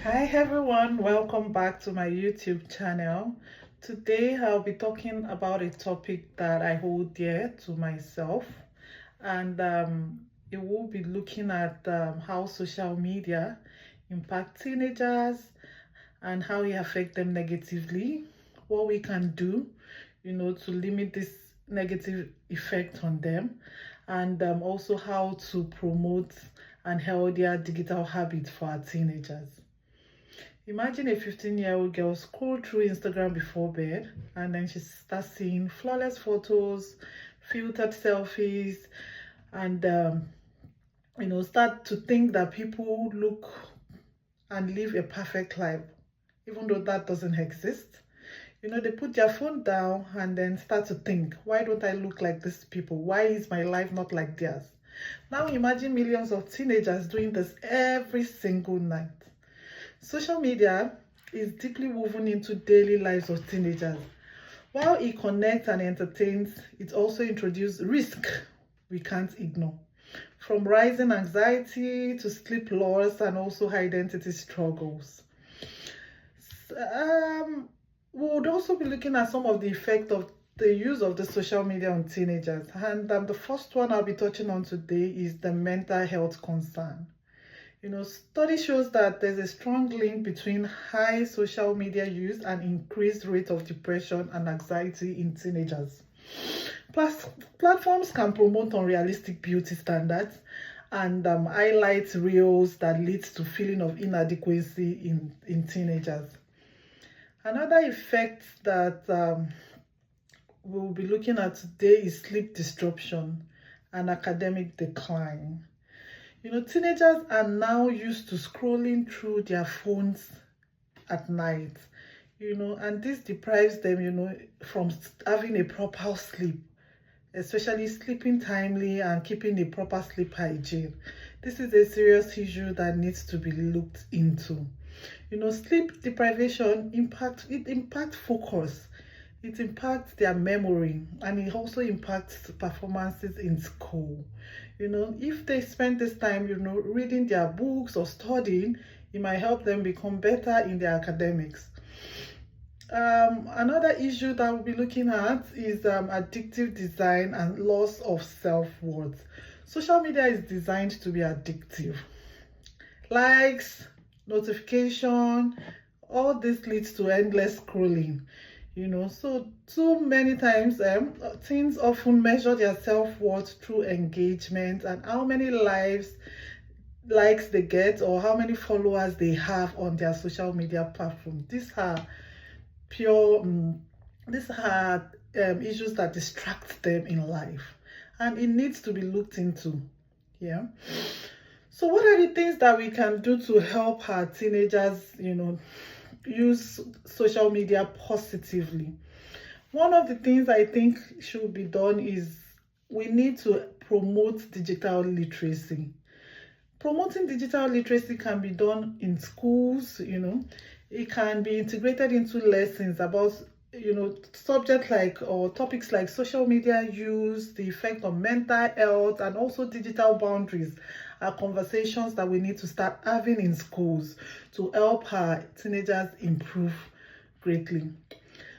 Hi everyone, welcome back to my YouTube channel. Today I'll be talking about a topic that I hold dear to myself, and it will be looking at how social media impact teenagers and how it affect them negatively, what we can do, to limit this negative effect on them, and also how to promote and healthier digital habits for our teenagers. Imagine a 15-year-old girl scroll through Instagram before bed and then she starts seeing flawless photos, filtered selfies, and start to think that people look and live a perfect life, even though that doesn't exist. They put their phone down and then start to think, why don't I look like these people? Why is my life not like theirs? Now imagine millions of teenagers doing this every single night. Social media is deeply woven into daily lives of teenagers. While it connects and entertains, it also introduces risk we can't ignore. From rising anxiety to sleep loss and also identity struggles. We would also be looking at some of the effect of the use of the social media on teenagers. And the first one I'll be touching on today is the mental health concern. Study shows that there's a strong link between high social media use and increased rate of depression and anxiety in teenagers. Plus, platforms can promote unrealistic beauty standards and highlight reels that leads to feeling of inadequacy in teenagers. Another effect that we'll be looking at today is sleep disruption and academic decline. Teenagers are now used to scrolling through their phones at night, and this deprives them, from having a proper sleep, especially sleeping timely and keeping a proper sleep hygiene. This is a serious issue that needs to be looked into. Sleep deprivation impacts focus, it impacts their memory, and it also impacts performances in school. If they spend this time, reading their books or studying, it might help them become better in their academics. Another issue that we'll be looking at is addictive design and loss of self-worth. Social media is designed to be addictive. Likes, notification, all this leads to endless scrolling. So too many times teens often measure their self-worth through engagement and how many likes they get or how many followers they have on their social media platform. Pure these are issues that distract them in life, and it needs to be looked into. Yeah. So what are the things that we can do to help our teenagers, use social media positively? One of the things I think should be done is we need to promote digital literacy. Promoting digital literacy can be done in schools, it can be integrated into lessons about, subjects like or topics like social media use, the effect on mental health, and also digital boundaries are conversations that we need to start having in schools to help our teenagers improve greatly.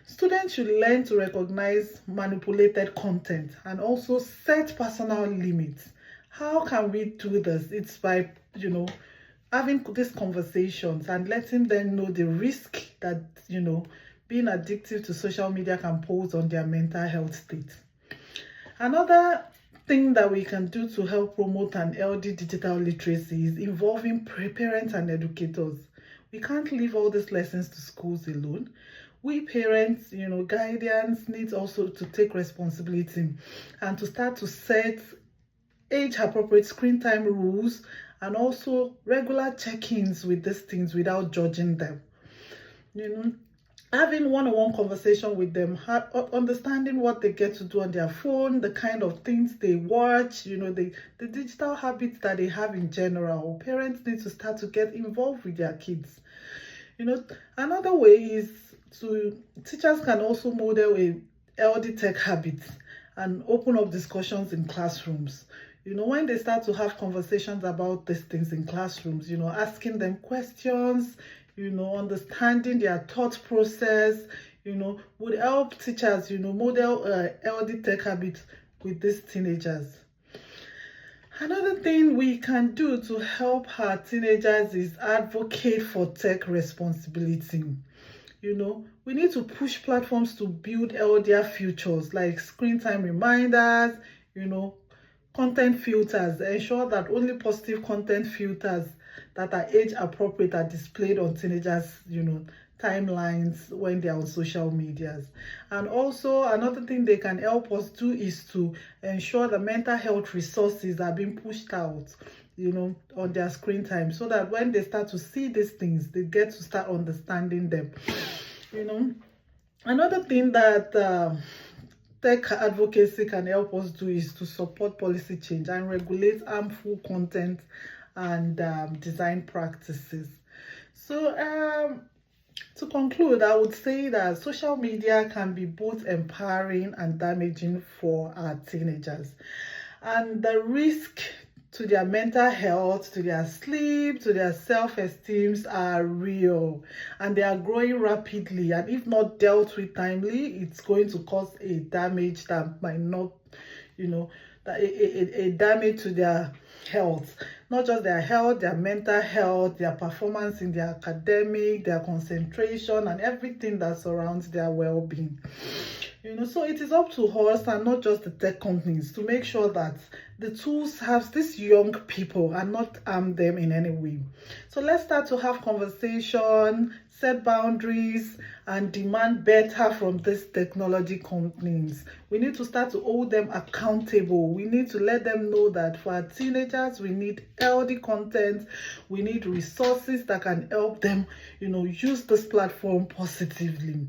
Students should learn to recognize manipulated content and also set personal limits. How can we do this? It's by, having these conversations and letting them know the risk that, being addicted to social media can pose on their mental health state. Another thing that we can do to help promote an healthy digital literacy is involving parents and educators. We can't leave all these lessons to schools alone. We parents, guardians need also to take responsibility and to start to set age-appropriate screen time rules and also regular check-ins with these things without judging them. Having one-on-one conversation with them, understanding what they get to do on their phone, the kind of things they watch, the digital habits that they have in general. Parents need to start to get involved with their kids. Another way is teachers can also model a healthy tech habits and open up discussions in classrooms. You know, when they start to have conversations about these things in classrooms, you know, asking them questions, you know, understanding their thought process, you know, would help teachers, you know, model healthy tech habits with these teenagers. Another thing we can do to help our teenagers is advocate for tech responsibility. You know, we need to push platforms to build healthier futures like screen time reminders, you know, content filters. Ensure that only positive content filters that are age appropriate are displayed on teenagers, you know, timelines when they're on social medias. And also another thing they can help us do is to ensure that mental health resources are being pushed out, you know, on their screen time, so that when they start to see these things, they get to start understanding them. You know, another thing that tech advocacy can help us do is to support policy change and regulate harmful content and design practices. So to conclude, I would say that social media can be both empowering and damaging for our teenagers, and the risk to their mental health, to their sleep, to their self-esteem are real, and they are growing rapidly, and if not dealt with timely, it's going to cause a damage that might not, you know, a damage to their health, not just their health, their mental health, their performance in their academic, their concentration, and everything that surrounds their well-being. You know, so it is up to us and not just the tech companies to make sure that the tools have these young people and not harm them in any way. So let's start to have conversation, set boundaries, and demand better from these technology companies. We need to start to hold them accountable. We need to let them know that for our teenagers, we need healthy content. We need resources that can help them, you know, use this platform positively.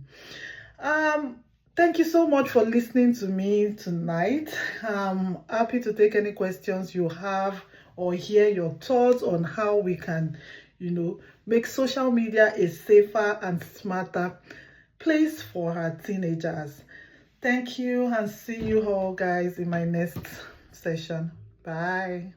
Thank you so much for listening to me tonight. I'm happy to take any questions you have or hear your thoughts on how we can, you know, make social media a safer and smarter place for our teenagers. Thank you, and see you all guys in my next session. Bye.